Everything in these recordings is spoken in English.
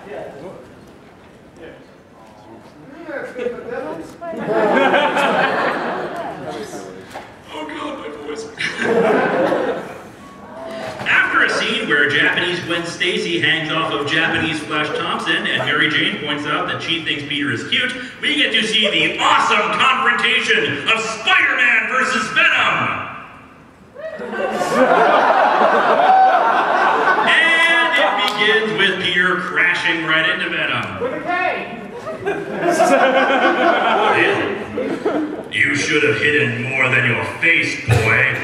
Oh God, my voice. After a scene where Japanese Gwen Stacy hangs off of Japanese Flash Thompson and Mary Jane points out that she thinks Peter is cute, we get to see the awesome confrontation of Spider-Man versus Venom. And it begins with Peter crashing right into Venom. With a K! You should have hidden more than your face, boy.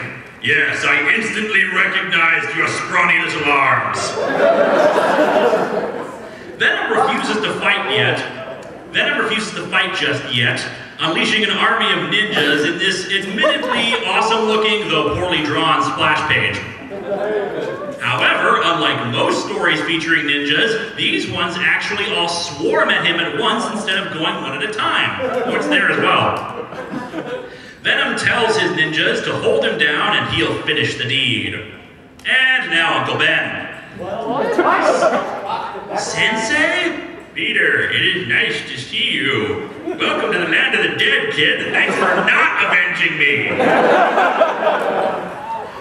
Yes, I instantly recognized your scrawny little arms. Venom refuses to fight just yet, unleashing an army of ninjas in this admittedly awesome-looking, though poorly drawn, splash page. However, unlike most stories featuring ninjas, these ones actually all swarm at him at once instead of going one at a time. Oh, it's there as well. Venom tells his ninjas to hold him down and he'll finish the deed. And now Uncle Ben. Sensei? Peter, it is nice to see you. Welcome to the land of the dead, kid. Thanks for not avenging me.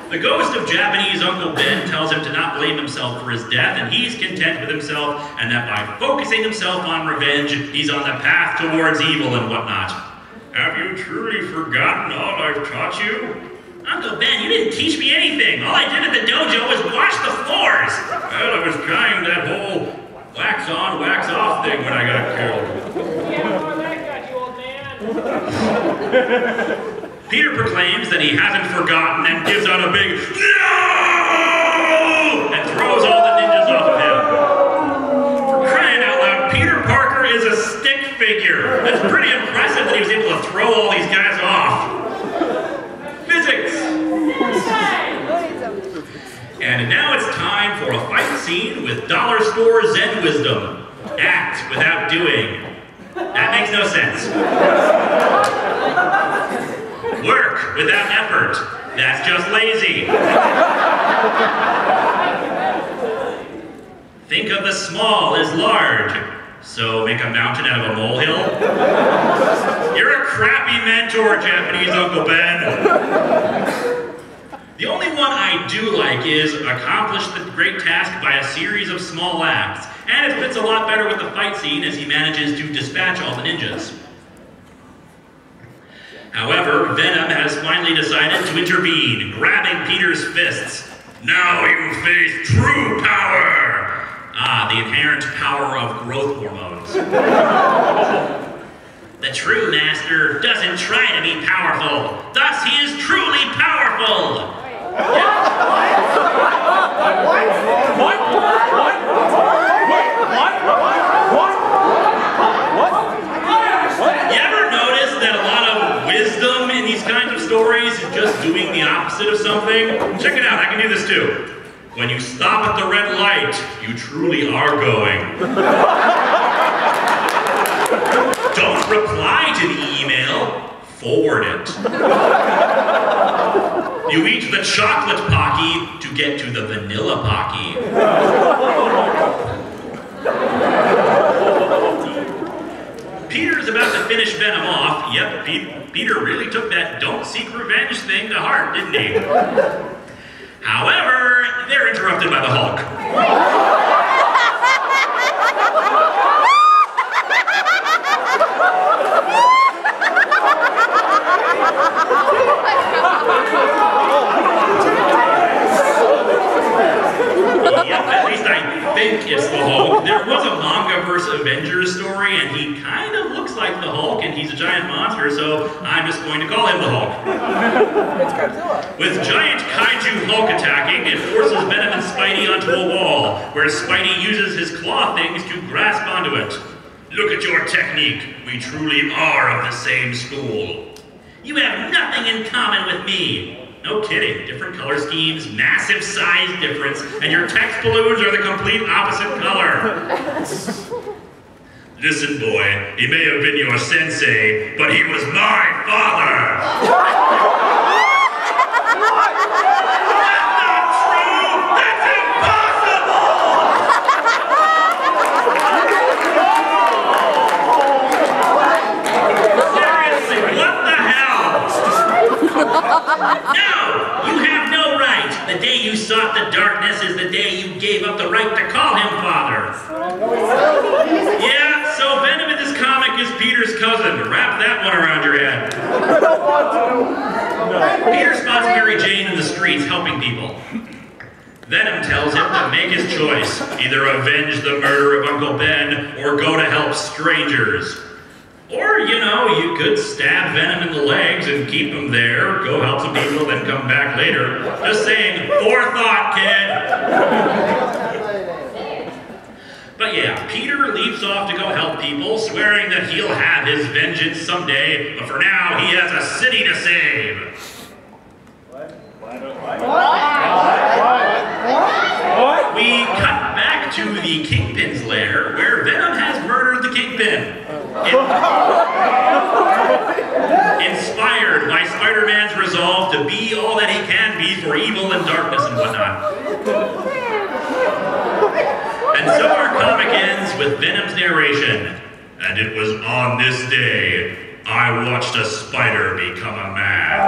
The ghost of Japanese Uncle Ben tells him to not blame himself for his death, and he's content with himself, and that by focusing himself on revenge, he's on the path towards evil and whatnot. Have you truly forgotten all I've taught you? Uncle Ben, you didn't teach me anything. All I did at the dojo was wash the floors. Well, I was trying that whole wax on, wax off thing when I got killed. Yeah, more that got you, old man. Peter proclaims that he hasn't forgotten and gives out a big no! And throws all the ninjas off of him. For crying out loud, Peter Parker is a stick figure. That's pretty impressive that he was able to throw all these guys off. Physics! And now it's time for a fight scene with dollar store Zen wisdom. Act without doing. That makes no sense. Work without effort. That's just lazy. Think of the small as large. So make a mountain out of a molehill? You're a crappy mentor, Japanese Uncle Ben. The only one I do like is accomplish the great task by a series of small acts. And it fits a lot better with the fight scene as he manages to dispatch all the ninjas. However, Venom has finally decided to intervene, grabbing Peter's fists. Now you face true power! Ah, the inherent power of growth hormones. The true master doesn't try to be powerful, thus he is truly powerful! You ever notice that a lot of wisdom in these kinds of stories is just doing the opposite of something? Check it out, I can do this too. When you stop at the red light, you truly are going. Don't reply to the email, forward it. You eat the chocolate Pocky to get to the vanilla Pocky. Peter's about to finish Venom off. Yep, Peter really took that don't seek revenge thing to heart, didn't he? However, they're interrupted by the Hulk. Yep, at least I think it's the Hulk. There was a manga versus Avengers story, and he kind of looks like the Hulk, and he's a giant monster, so I'm just going to call him the Hulk. It's Godzilla. With giant kaiju Hulk attacking, it forces Venom and Spidey onto a wall, where Spidey uses his claw things to grasp onto it. Look at your technique. We truly are of the same school. You have nothing in common with me. No kidding, different color schemes, massive size difference, and your text balloons are the complete opposite color. Listen, boy, he may have been your sensei, but he was my father! That's not true! That's impossible! up the right to call him father. Yeah, so Venom in this comic is Peter's cousin. Wrap that one around your head. Peter spots Mary Jane in the streets helping people. Venom tells him to make his choice. Either avenge the murder of Uncle Ben or go to help strangers. Or, you know, you could stab Venom in the legs and keep him there, go help some people, then come back later. Just saying, forethought, kid! But yeah, Peter leaps off to go help people, swearing that he'll have his vengeance someday, but for now, he has a city to save. What? We cut back to the Kingpin's lair, where Venom has murdered the Kingpin. Inspired by Spider-Man's resolve to be all that he can be for evil and darkness and whatnot. And so our comic ends with Venom's narration. And it was on this day I watched a spider become a man.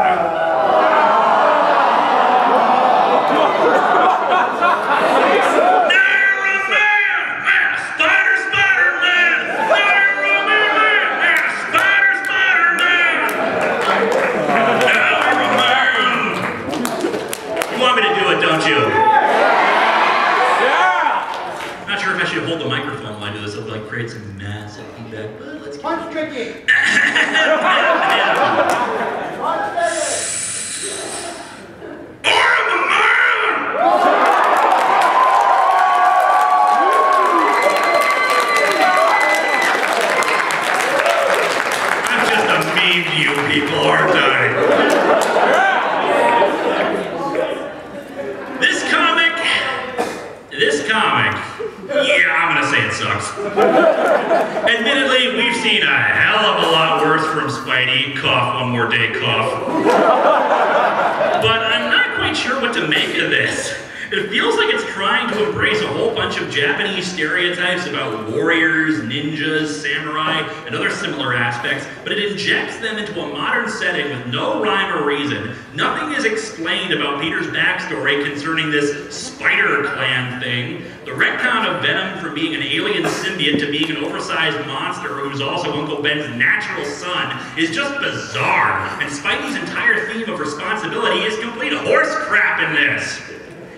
Don't you? Yeah! Not sure if I should hold the microphone while I do this. It'll like create some massive feedback, but let's keep Punch tricky! I'm just a meme to you people, aren't I? This comic, yeah, I'm gonna say it sucks. Admittedly, we've seen a hell of a lot worse from Spidey. Cough, one more day, cough. But I'm not quite sure what to make of this. It feels like it's trying to embrace a whole bunch of Japanese stereotypes about warriors, ninjas, samurai, and other similar aspects, but it injects them into a modern setting with no rhyme or reason. Nothing is explained about Peter's backstory concerning this Spider Clan thing. The retcon of Venom from being an alien symbiote to being an oversized monster who's also Uncle Ben's natural son is just bizarre, and Spidey's entire theme of responsibility is complete horse crap in this.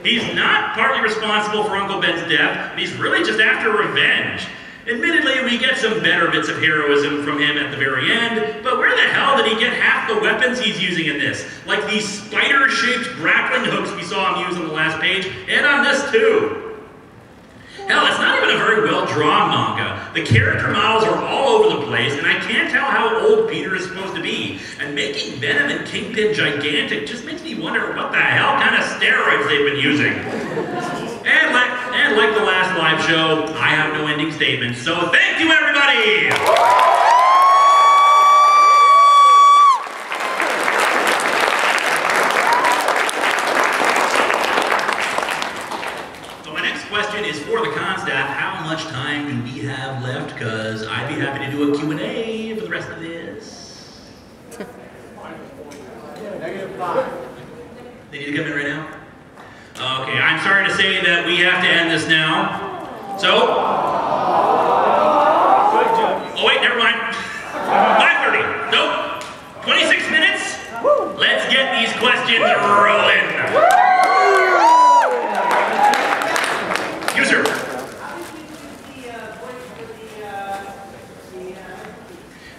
He's not partly responsible for Uncle Ben's death, and he's really just after revenge. Admittedly, we get some better bits of heroism from him at the very end, but where the hell did he get half the weapons he's using in this? Like these spider-shaped grappling hooks we saw him use on the last page, and on this too. Hell, it's not even a very well-drawn manga. The character models are all over the place, and I can't tell how old Peter is supposed to be. And making Venom and Kingpin gigantic just makes me wonder what the hell kind of steroids they've been using. And like the last live show, I have no ending statement, so thank you, everybody! Question is for the con staff, how much time do we have left? Because I'd be happy to do a Q&A for the rest of this. -5. They need to come in right now? Okay, I'm sorry to say that we have to end this now. So? Oh wait, never mind. 5:30. Nope. 26 minutes? Let's get these questions rolling. User.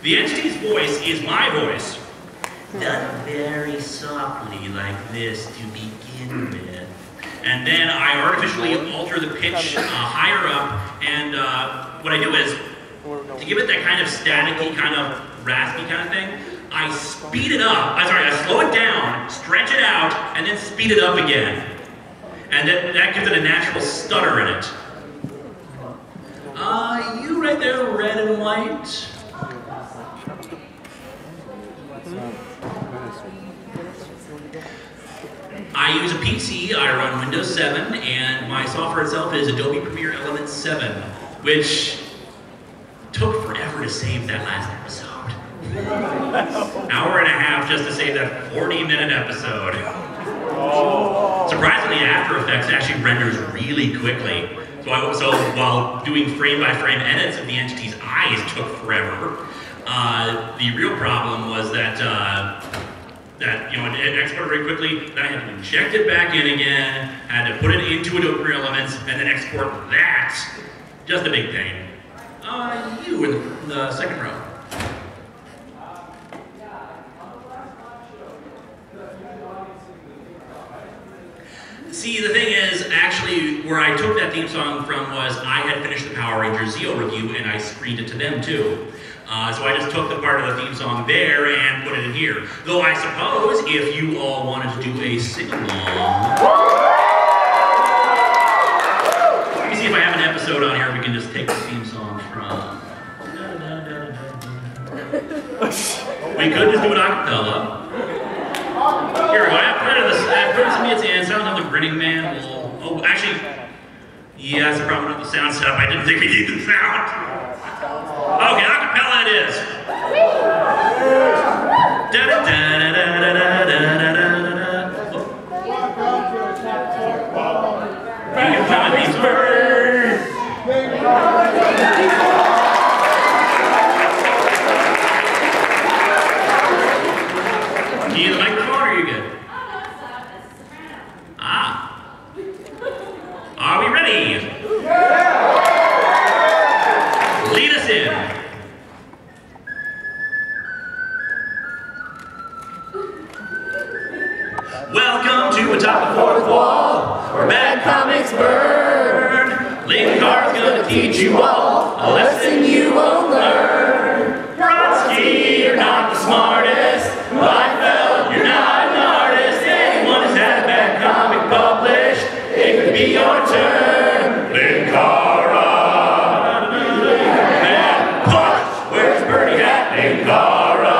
The entity's voice is my voice, done very softly like this to begin with. And then I artificially alter the pitch higher up, and what I do is, to give it that kind of staticky, kind of raspy kind of thing, I speed it up. I slow it down, stretch it out, and then speed it up again. And that gives it a natural stutter in it. You right there, red and white. I use a PC, I run Windows 7, and my software itself is Adobe Premiere Elements 7, which took forever to save that last episode. Hour and a half just to save that 40-minute episode. Oh. Surprisingly, After Effects actually renders really quickly. So while doing frame-by-frame edits of the entity's eyes took forever, the real problem was that it exported very quickly. Then I had to inject it back in again, had to put it into Adobe Premiere Elements, and then export that. Just a big pain. You in the second row. See, the thing is, actually, where I took that theme song from was I had finished the Power Rangers Zeo review and I screened it to them too. So I just took the part of the theme song there and put it in here. Though I suppose if you all wanted to do a sing-along... Let me see if I have an episode on here we can just take the theme song from. We could just do it a cappella. Here we go. I put it to me at the end. Sounds like the Grinning Man. Oh, actually, yeah, that's the problem with the sound setup. I didn't think we needed the sound. Okay, a cappella it is. You can come with these words. Need the microphone or are you good? Are we ready? Lead us in. Welcome to Atop the Fourth Wall, where bad comics burn. Linkara's gonna teach you all a lesson you won't learn. Brodsky, you're not the smartest. Liefeld, you're not an artist. Anyone who's had a bad comic published, it could be your turn. Linkara. Bad punch. Where's Birdie at? Linkara.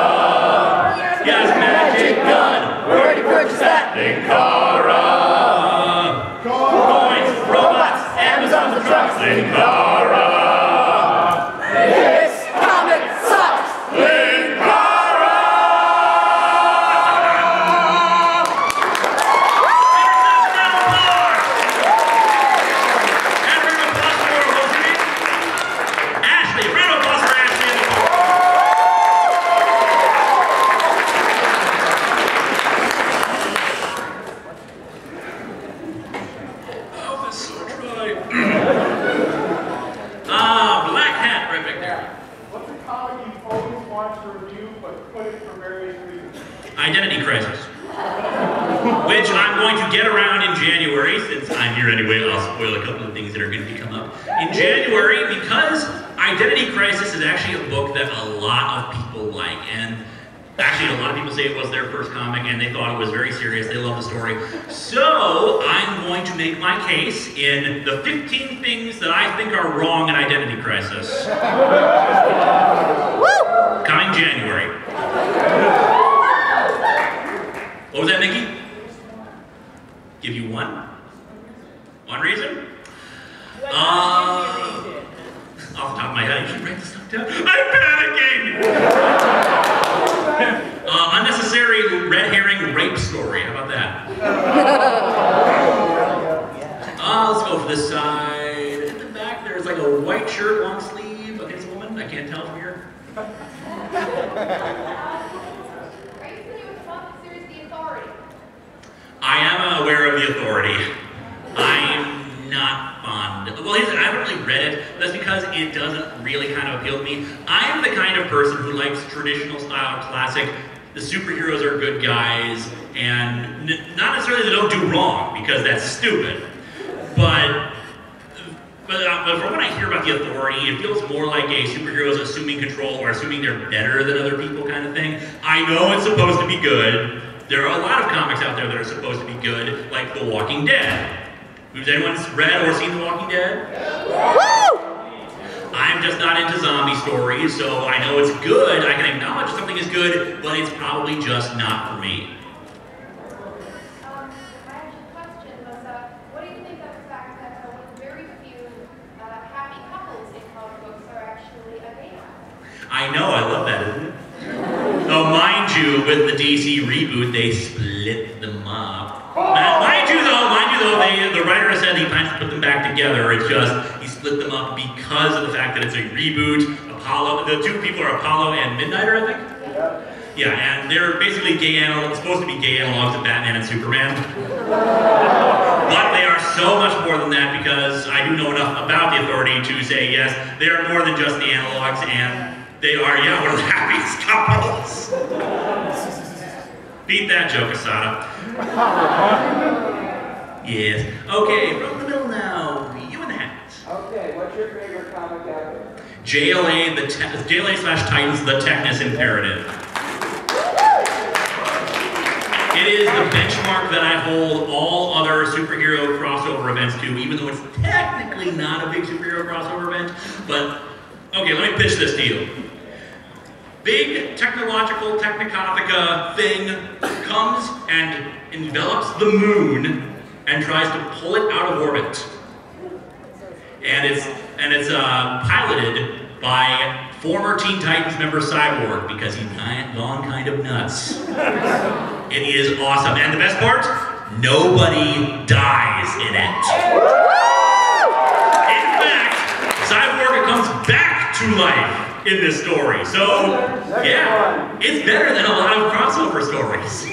He has a magic gun. Where'd you purchase that? Linkara. Coins, robots, Amazons and trucks. Linkara. This comic sucks. Linkara. Ashley, round of applause for Ashley. Oh, that's so dry. Black hat right back there. What's a comic you've always wanted to review but couldn't for various reasons? Identity Crisis, which I'm going to get around in January. Since I'm here anyway, I'll spoil a couple of things that are going to come up in January, because Identity Crisis is actually a book that a lot of people like, and actually a lot of people say it was their first comic and they thought it was very serious. They love the story. So I'm going to make my case in the 15 things that I think are wrong in Identity Crisis. Coming January. What was that, Mickey? Give you one? One reason? Off the top of my head, you should write this stuff down. I'm panicking! Unnecessary red herring rape story. How about that? Let's go for this side. In the back, there's like a white shirt, long sleeve. I think it's a woman. I can't tell from here. I am aware of the Authority. I'm not fond. Well, I haven't really read it. That's because it doesn't really kind of appeal to me. I'm the kind of person who likes traditional style, classic. The superheroes are good guys, and not necessarily they don't do wrong, because that's stupid. But from what I hear about the Authority, it feels more like a superheroes assuming control or assuming they're better than other people kind of thing. I know it's supposed to be good. There are a lot of comics out there that are supposed to be good, like The Walking Dead. Has anyone read or seen The Walking Dead? Woo! I'm just not into zombie stories, so I know it's good. I can acknowledge something is good, but it's probably just not for me. My actual question was, what do you think of the fact that one of the very few happy couples in comic books are actually a gay couple? I know, I love that, isn't it? Oh, mind you, with the DC reboot, they split them up. Mind you, though, the writer has said he plans to put them back together. It's just he split them up because of the fact that it's a reboot. Apollo, the two people are Apollo and Midnighter, I think. Yeah, and they're basically supposed to be gay analogs of Batman and Superman. But they are so much more than that because I do know enough about the Authority to say yes, they are more than just the analogs, and they are, yeah, one of the happiest couples. Beat that joke, Asada. Yes. Okay, from the middle now, you in the hat. Okay, what's your favorite comic ever? JLA/Titans, The Technus Imperative. It is the benchmark that I hold all other superhero crossover events to, even though it's technically not a big superhero crossover event. But, okay, let me pitch this to you. Big technological Technicothica thing comes and envelops the moon and tries to pull it out of orbit. And it's piloted by former Teen Titans member Cyborg because he's gone kind of nuts. It is awesome. And the best part? Nobody dies in it. In fact, Cyborg comes back to life in this story. So, yeah, it's better than a lot of crossover stories.